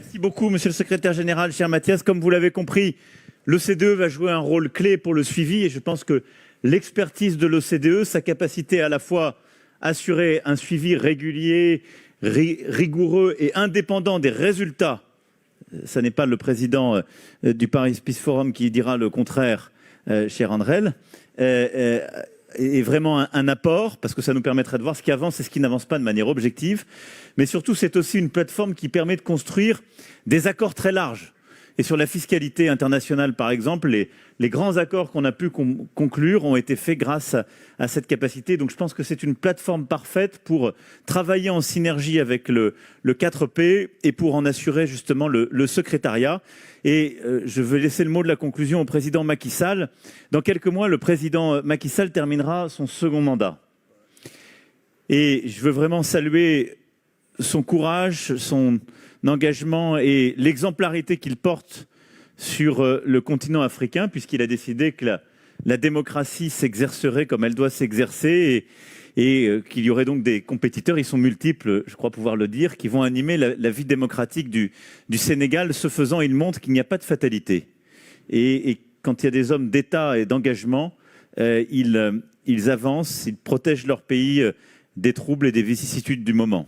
Merci beaucoup, monsieur le secrétaire général, cher Mathias. Comme vous l'avez compris, l'OCDE va jouer un rôle clé pour le suivi et je pense que l'expertise de l'OCDE, sa capacité à la fois assurer un suivi régulier, rigoureux et indépendant des résultats, ce n'est pas le président du Paris Peace Forum qui dira le contraire, cher Andrel, est vraiment un apport, parce que ça nous permettrait de voir ce qui avance et ce qui n'avance pas de manière objective. Mais surtout, c'est aussi une plateforme qui permet de construire des accords très larges. Et sur la fiscalité internationale, par exemple, les grands accords qu'on a pu conclure ont été faits grâce à cette capacité. Donc je pense que c'est une plateforme parfaite pour travailler en synergie avec le 4P et pour en assurer justement le secrétariat. Et je veux laisser le mot de la conclusion au président Macky Sall. Dans quelques mois, le président Macky Sall terminera son second mandat. Et je veux vraiment saluer son courage, son engagement et l'exemplarité qu'il porte sur le continent africain, puisqu'il a décidé que la démocratie s'exercerait comme elle doit s'exercer et qu'il y aurait donc des compétiteurs, ils sont multiples, je crois pouvoir le dire, qui vont animer la vie démocratique du Sénégal. Ce faisant, il montre qu'il n'y a pas de fatalité. Et quand il y a des hommes d'État et d'engagement, ils avancent, ils protègent leur pays des troubles et des vicissitudes du moment.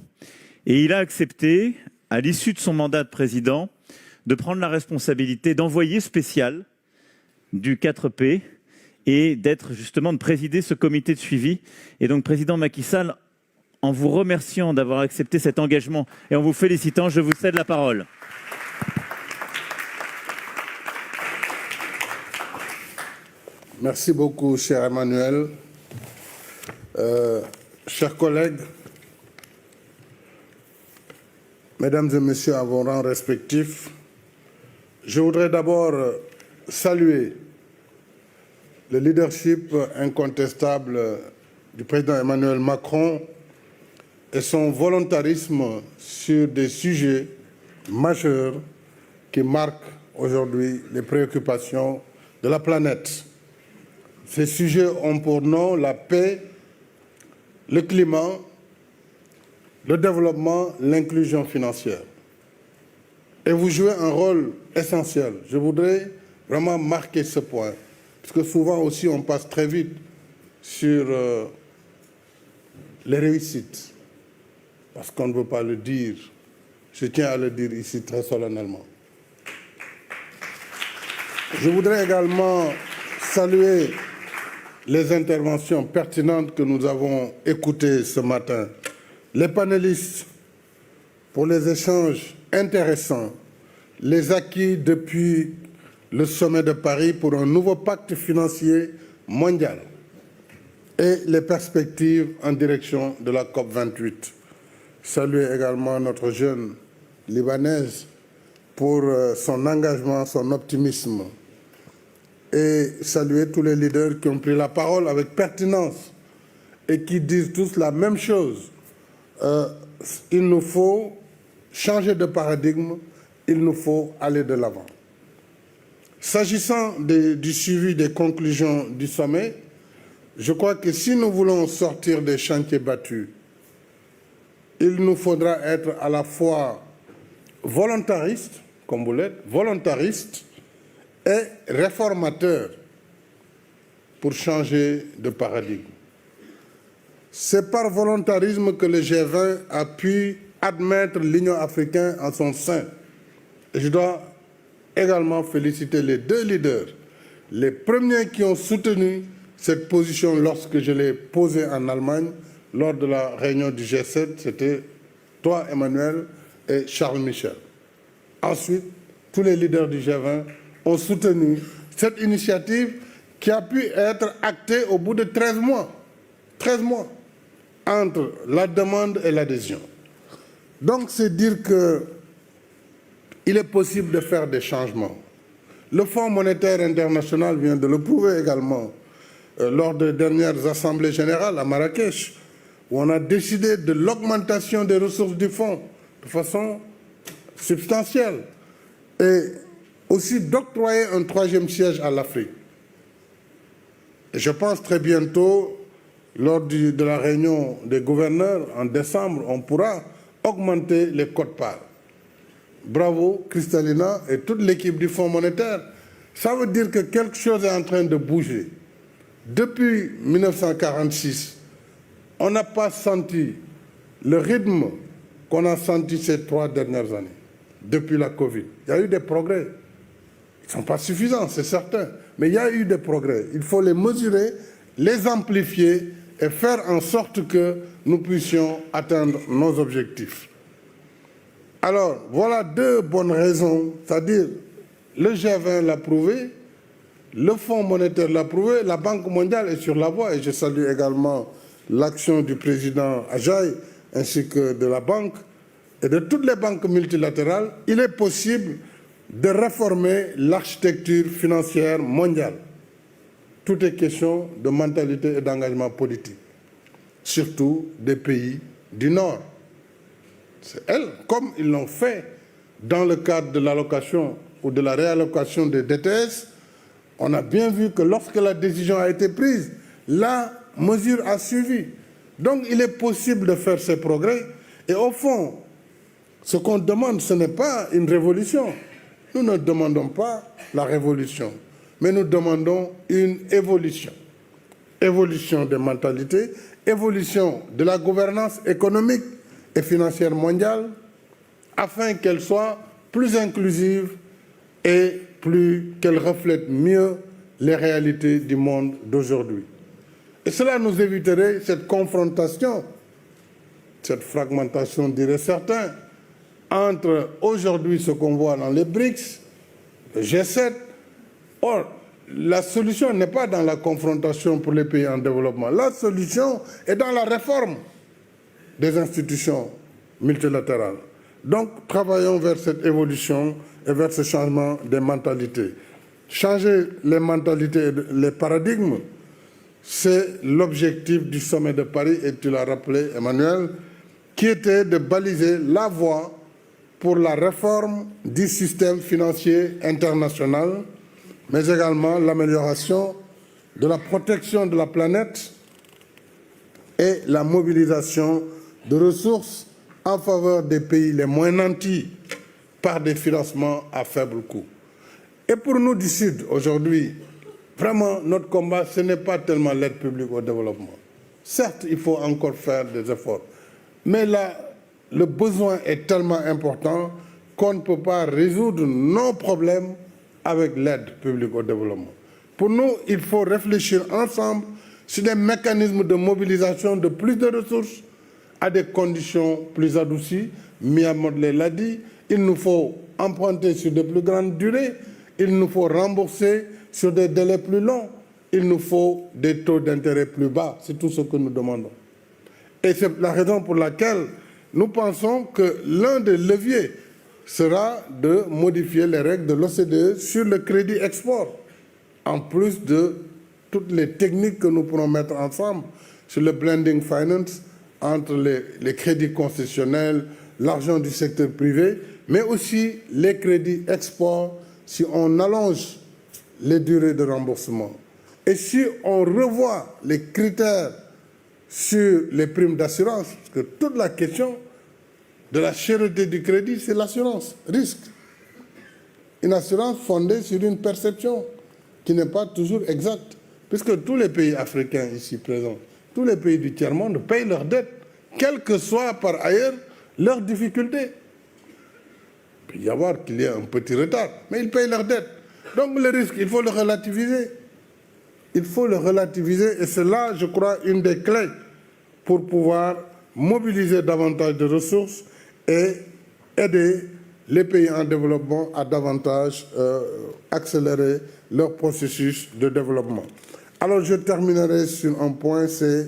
Et il a accepté, à l'issue de son mandat de président, de prendre la responsabilité d'envoyé spécial du 4P et d'être justement de présider ce comité de suivi. Et donc, président Macky Sall, en vous remerciant d'avoir accepté cet engagement et en vous félicitant, je vous cède la parole. Merci beaucoup, cher Emmanuel. Chers collègues, mesdames et messieurs à vos rangs respectifs, je voudrais d'abord saluer le leadership incontestable du président Emmanuel Macron et son volontarisme sur des sujets majeurs qui marquent aujourd'hui les préoccupations de la planète. Ces sujets ont pour nom la paix, le climat, le développement, l'inclusion financière. Et vous jouez un rôle essentiel. Je voudrais vraiment marquer ce point, parce que souvent aussi on passe très vite sur les réussites, parce qu'on ne veut pas le dire. Je tiens à le dire ici très solennellement. Je voudrais également saluer les interventions pertinentes que nous avons écoutées ce matin, les panélistes pour les échanges intéressants, les acquis depuis le sommet de Paris pour un nouveau pacte financier mondial et les perspectives en direction de la COP28. Saluer également notre jeune Libanaise pour son engagement, son optimisme et saluer tous les leaders qui ont pris la parole avec pertinence et qui disent tous la même chose. Il nous faut changer de paradigme, il nous faut aller de l'avant. S'agissant du suivi des conclusions du sommet, je crois que si nous voulons sortir des chantiers battus, il nous faudra être à la fois volontariste, comme vous l'êtes, volontariste et réformateur pour changer de paradigme. C'est par volontarisme que le G20 a pu admettre l'Union africaine en son sein. Et je dois également féliciter les deux leaders, les premiers qui ont soutenu cette position lorsque je l'ai posée en Allemagne, lors de la réunion du G7, c'était toi, Emmanuel, et Charles Michel. Ensuite, tous les leaders du G20 ont soutenu cette initiative qui a pu être actée au bout de 13 mois. 13 mois entre la demande et l'adhésion. Donc, c'est dire qu'il est possible de faire des changements. Le Fonds monétaire international vient de le prouver également lors des dernières assemblées générales à Marrakech, où on a décidé de l'augmentation des ressources du fonds de façon substantielle et aussi d'octroyer un 3e siège à l'Afrique. Et je pense très bientôt, lors de la réunion des gouverneurs en décembre, on pourra augmenter les quotes-parts. bravo Kristalina et toute l'équipe du Fonds monétaire. Ça veut dire que quelque chose est en train de bouger. Depuis 1946, on n'a pas senti le rythme qu'on a senti ces 3 dernières années, depuis la Covid. Il y a eu des progrès. Ils ne sont pas suffisants, c'est certain, mais il y a eu des progrès. Il faut les mesurer, les amplifier et faire en sorte que nous puissions atteindre nos objectifs. Alors, voilà 2 bonnes raisons, c'est-à-dire le G20 l'a prouvé, le Fonds monétaire l'a prouvé, la Banque mondiale est sur la voie, et je salue également l'action du président Ajaï ainsi que de la banque et de toutes les banques multilatérales. Il est possible de réformer l'architecture financière mondiale. Tout est question de mentalité et d'engagement politique, surtout des pays du Nord. C'est elles, comme ils l'ont fait dans le cadre de l'allocation ou de la réallocation des DTS, on a bien vu que lorsque la décision a été prise, la mesure a suivi. Donc il est possible de faire ces progrès. Et au fond, ce qu'on demande, ce n'est pas une révolution. Nous ne demandons pas la révolution, mais nous demandons une évolution. Évolution des mentalités, évolution de la gouvernance économique et financière mondiale, afin qu'elle soit plus inclusive et qu'elle reflète mieux les réalités du monde d'aujourd'hui. Et cela nous éviterait cette confrontation, cette fragmentation, diraient certains, entre aujourd'hui ce qu'on voit dans les BRICS, le G7. Or, la solution n'est pas dans la confrontation pour les pays en développement. La solution est dans la réforme des institutions multilatérales. Donc, travaillons vers cette évolution et vers ce changement des mentalités. Changer les mentalités et les paradigmes, c'est l'objectif du sommet de Paris, et tu l'as rappelé, Emmanuel, qui était de baliser la voie pour la réforme du système financier international, mais également l'amélioration de la protection de la planète et la mobilisation de ressources en faveur des pays les moins nantis par des financements à faible coût. Et pour nous du Sud, aujourd'hui, vraiment, notre combat, ce n'est pas tellement l'aide publique au développement. Certes, il faut encore faire des efforts, mais là, le besoin est tellement important qu'on ne peut pas résoudre nos problèmes avec l'aide publique au développement. Pour nous, il faut réfléchir ensemble sur des mécanismes de mobilisation de plus de ressources à des conditions plus adoucies. Mia Modley l'a dit, il nous faut emprunter sur de plus grandes durées, il nous faut rembourser sur des délais plus longs, il nous faut des taux d'intérêt plus bas. C'est tout ce que nous demandons. Et c'est la raison pour laquelle nous pensons que l'un des leviers sera de modifier les règles de l'OCDE sur le crédit export, en plus de toutes les techniques que nous pourrons mettre ensemble sur le blending finance entre les crédits concessionnels, l'argent du secteur privé, mais aussi les crédits export si on allonge les durées de remboursement. Et si on revoit les critères sur les primes d'assurance, parce que toute la question de la cherté du crédit, c'est l'assurance, risque. Une assurance fondée sur une perception qui n'est pas toujours exacte, puisque tous les pays africains ici présents, tous les pays du tiers-monde payent leurs dettes, quelles que soient par ailleurs leurs difficultés. Il peut y avoir qu'il y ait un petit retard, mais ils payent leurs dettes. Donc le risque, il faut le relativiser. Il faut le relativiser, et c'est là, je crois, une des clés pour pouvoir mobiliser davantage de ressources et aider les pays en développement à davantage accélérer leur processus de développement. Alors je terminerai sur un point, c'est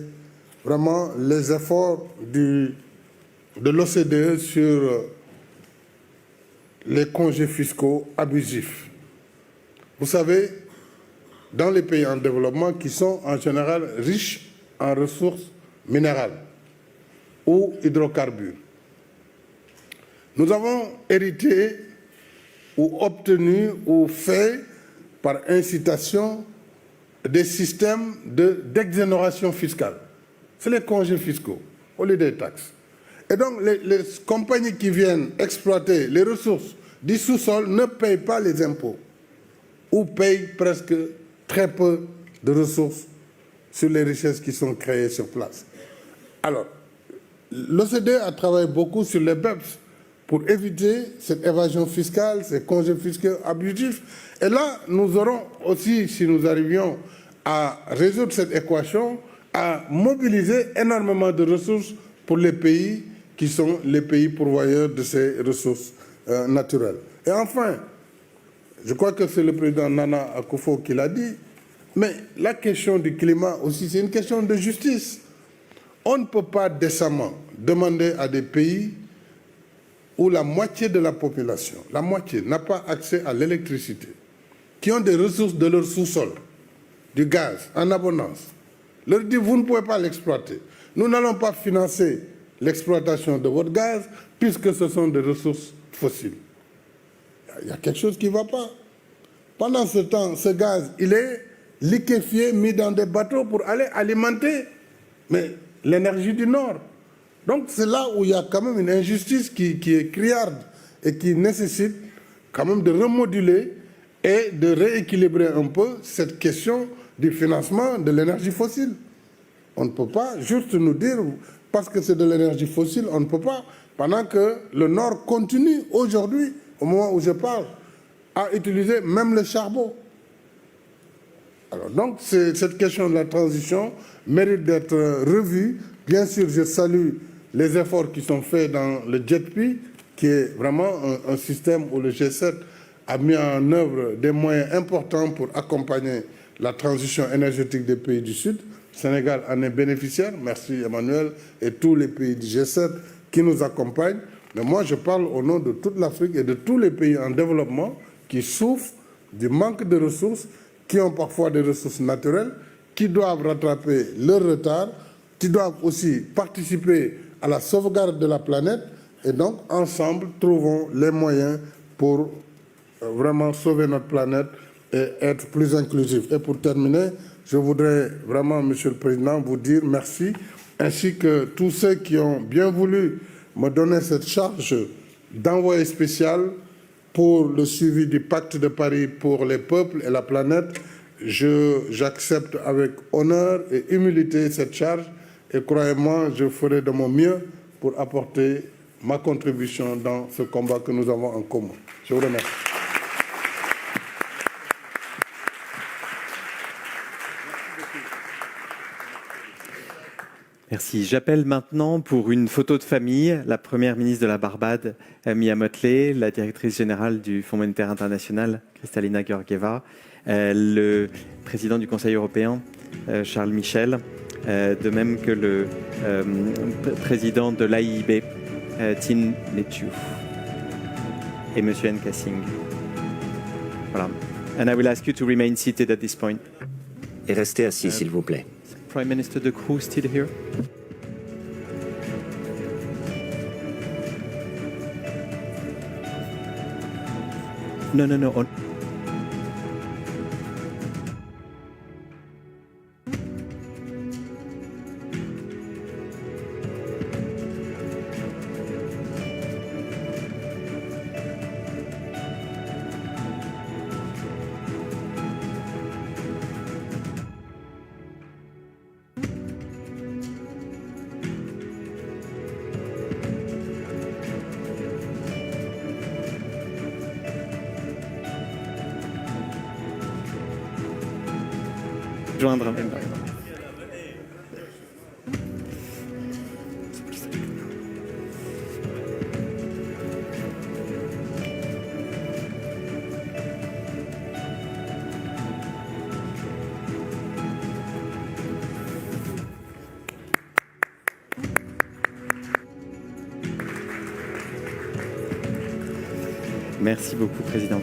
vraiment les efforts de l'OCDE sur les congés fiscaux abusifs. Vous savez, dans les pays en développement qui sont en général riches en ressources minérales ou hydrocarbures, nous avons hérité ou obtenu ou fait par incitation des systèmes d'exonération fiscale. C'est les congés fiscaux au lieu des taxes. Et donc, les compagnies qui viennent exploiter les ressources du sous-sol ne payent pas les impôts ou payent presque très peu de ressources sur les richesses qui sont créées sur place. Alors, l'OCDE a travaillé beaucoup sur les BEPS pour éviter cette évasion fiscale, ces congés fiscaux abusifs. Et là, nous aurons aussi, si nous arrivions à résoudre cette équation, à mobiliser énormément de ressources pour les pays qui sont les pays pourvoyeurs de ces ressources naturelles. Et enfin, je crois que c'est le président Nana Akufo qui l'a dit, mais la question du climat aussi, c'est une question de justice. On ne peut pas décemment demander à des pays où la moitié de la population, la moitié, n'a pas accès à l'électricité, qui ont des ressources de leur sous-sol, du gaz en abondance, leur dire vous ne pouvez pas l'exploiter. Nous n'allons pas financer l'exploitation de votre gaz puisque ce sont des ressources fossiles. Il y a quelque chose qui ne va pas. Pendant ce temps, ce gaz, il est liquéfié, mis dans des bateaux pour aller alimenter l'énergie du Nord. Donc c'est là où il y a quand même une injustice qui est criarde et qui nécessite quand même de remoduler et de rééquilibrer un peu cette question du financement de l'énergie fossile. On ne peut pas juste nous dire, parce que c'est de l'énergie fossile, on ne peut pas, pendant que le Nord continue aujourd'hui, au moment où je parle, à utiliser même le charbon. Alors donc, cette question de la transition mérite d'être revue. Bien sûr, je salue les efforts qui sont faits dans le JETP, qui est vraiment un système où le G7 a mis en œuvre des moyens importants pour accompagner la transition énergétique des pays du Sud. Le Sénégal en est bénéficiaire. Merci Emmanuel et tous les pays du G7 qui nous accompagnent. Mais moi, je parle au nom de toute l'Afrique et de tous les pays en développement qui souffrent du manque de ressources, qui ont parfois des ressources naturelles, qui doivent rattraper leur retard, qui doivent aussi participer à la sauvegarde de la planète. Et donc, ensemble, trouvons les moyens pour vraiment sauver notre planète et être plus inclusif. Et pour terminer, je voudrais vraiment, Monsieur le Président, vous dire merci, ainsi que tous ceux qui ont bien voulu me donner cette charge d'envoyé spécial pour le suivi du pacte de Paris pour les peuples et la planète. J'accepte avec honneur et humilité cette charge et croyez-moi, je ferai de mon mieux pour apporter ma contribution dans ce combat que nous avons en commun. Je vous remercie. Merci. J'appelle maintenant pour une photo de famille la première ministre de la Barbade, Mia Mottley, la directrice générale du Fonds monétaire international, Kristalina Georgieva, le président du Conseil européen, Charles Michel, de même que le président de l'AIIB, Tin Lechu, et M. Nkasing. Voilà. And I will ask you to remain seated at this point. Et restez assis, s'il vous plaît. Prime Minister De Croo still here? No. Joindre un membre. Merci beaucoup, Président.